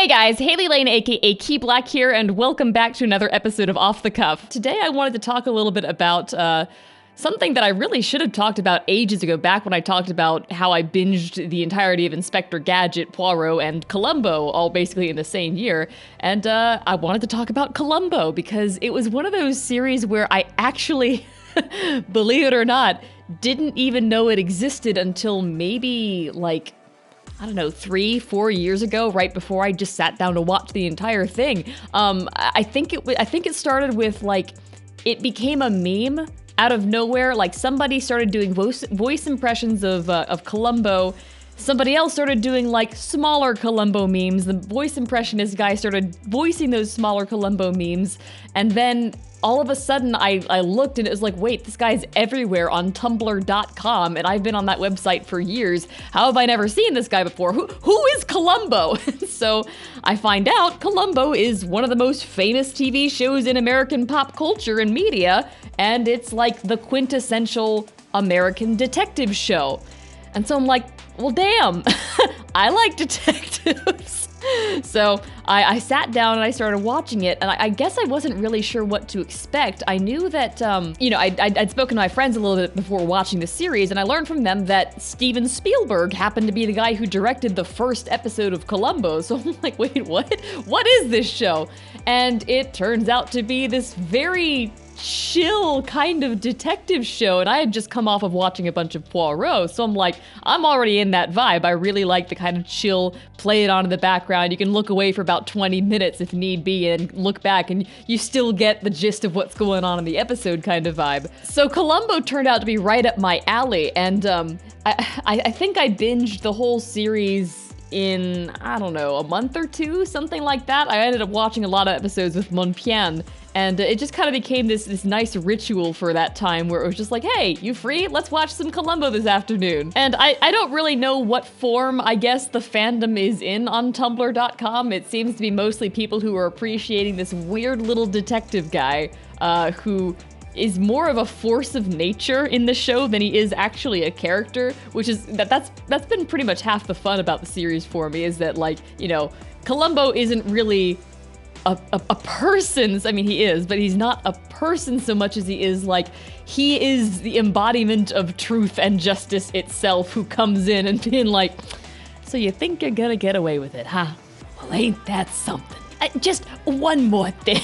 Hey guys, Hailey, Lain, aka Key Black here, and welcome back to another episode of Off the Cuff. Today I wanted to talk a little bit about something that I really should have talked about ages ago, back when I talked about how I binged the entirety of Inspector Gadget, Poirot, and Columbo, all basically in the same year. And I wanted to talk about Columbo because it was one of those series where I actually, believe it or not, didn't even know it existed until maybe like, I don't know, 3-4 years ago, right before I just sat down to watch the entire thing. I think it started with like, it became a meme out of nowhere. Like somebody started doing voice impressions of Columbo. Somebody else started doing like smaller Columbo memes. The voice impressionist guy started voicing those smaller Columbo memes, and then all of a sudden I looked and it was like, wait, this guy's everywhere on tumblr.com, and I've been on that website for years. How have I never seen this guy before? Who is Columbo? So I find out Columbo is one of the most famous TV shows in American pop culture and media, and it's like the quintessential American detective show. And so I'm like, well, damn, I like detectives. So I sat down and I started watching it, and I guess I wasn't really sure what to expect. I knew that, I'd spoken to my friends a little bit before watching the series, and I learned from them that Steven Spielberg happened to be the guy who directed the first episode of Columbo. So I'm like, wait, what? What is this show? And it turns out to be this very chill kind of detective show, and I had just come off of watching a bunch of Poirot, so I'm like, I'm already in that vibe. I really like the kind of chill, play it on in the background. You can look away for about 20 minutes if need be and look back and you still get the gist of what's going on in the episode kind of vibe. So Columbo turned out to be right up my alley, and I think I binged the whole series in, I don't know, a month or two, something like that. I ended up watching a lot of episodes with Mon Pian, and it just kind of became this nice ritual for that time where it was just like, hey, you free? Let's watch some Columbo this afternoon. And I don't really know what form, I guess, the fandom is in on tumblr.com. It seems to be mostly people who are appreciating this weird little detective guy who is more of a force of nature in the show than he is actually a character, which is, that's been pretty much half the fun about the series for me, is that, like, you know, Columbo isn't really a person. I mean, he is, but he's not a person so much as he is, like, he is the embodiment of truth and justice itself, who comes in and being like, so you think you're gonna get away with it, huh? Well, ain't that something? Just one more thing.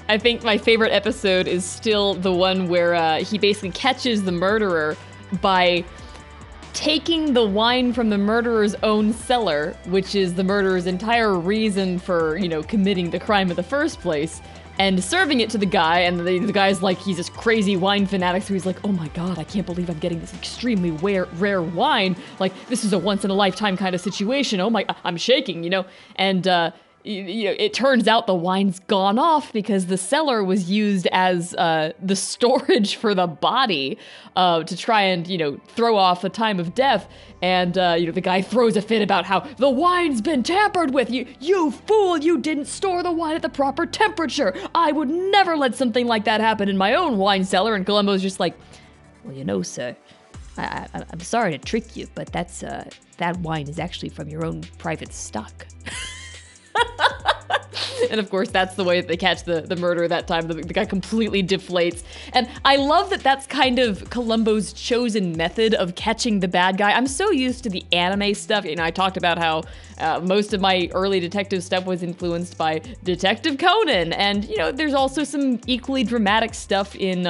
I think my favorite episode is still the one where he basically catches the murderer by taking the wine from the murderer's own cellar, which is the murderer's entire reason for, you know, committing the crime in the first place, and serving it to the guy, and the guy's like, he's this crazy wine fanatic, so he's like, oh my god, I can't believe I'm getting this extremely rare wine, like, this is a once-in-a-lifetime kind of situation, oh my, I'm shaking, you know, and, you know, it turns out the wine's gone off because the cellar was used as the storage for the body to try and, you know, throw off the time of death. And, you know, the guy throws a fit about how the wine's been tampered with. You fool, you didn't store the wine at the proper temperature. I would never let something like that happen in my own wine cellar. And Columbo's just like, well, you know, sir, I'm sorry to trick you, but that wine is actually from your own private stock. And of course, that's the way that they catch the murderer that time. The guy completely deflates. And I love that that's kind of Columbo's chosen method of catching the bad guy. I'm so used to the anime stuff. You know, I talked about how most of my early detective stuff was influenced by Detective Conan. And, you know, there's also some equally dramatic stuff in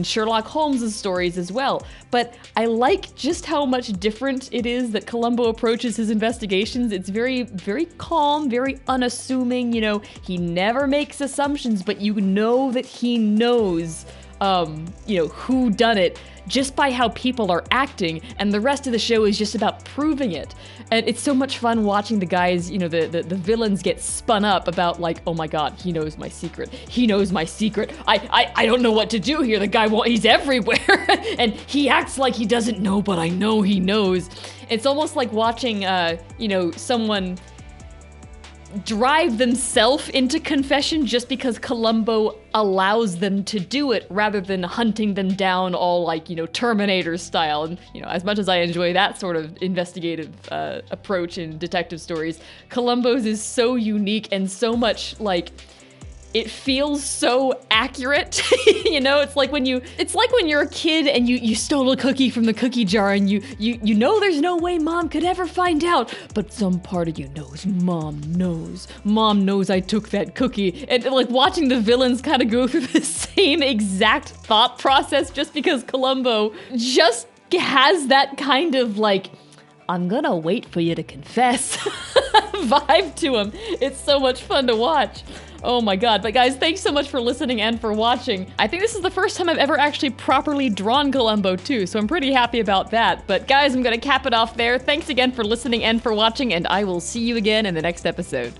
Sherlock Holmes' stories as well. But I like just how much different it is that Columbo approaches his investigations. It's very, very calm, very unassuming, you know, he never makes assumptions, but you know that he knows, you know, who done it just by how people are acting, and the rest of the show is just about proving it. And it's so much fun watching the guys, you know, the villains get spun up about, like, oh my god, he knows my secret. He knows my secret. I don't know what to do here. The guy he's everywhere. And he acts like he doesn't know, but I know he knows. It's almost like watching, you know, someone drive themselves into confession just because Columbo allows them to do it rather than hunting them down all like, Terminator style. And, as much as I enjoy that sort of investigative approach in detective stories, Columbo's is so unique and so much like, it feels so accurate. It's like when you're a kid and you stole a cookie from the cookie jar and you know there's no way mom could ever find out, but some part of you knows mom knows I took that cookie. And like watching the villains kind of go through the same exact thought process just because Columbo just has that kind of like, I'm gonna wait for you to confess vibe to him. It's so much fun to watch. Oh my god. But guys, thanks so much for listening and for watching. I think this is the first time I've ever actually properly drawn Columbo too, so I'm pretty happy about that. But guys, I'm gonna cap it off there. Thanks again for listening and for watching, and I will see you again in the next episode.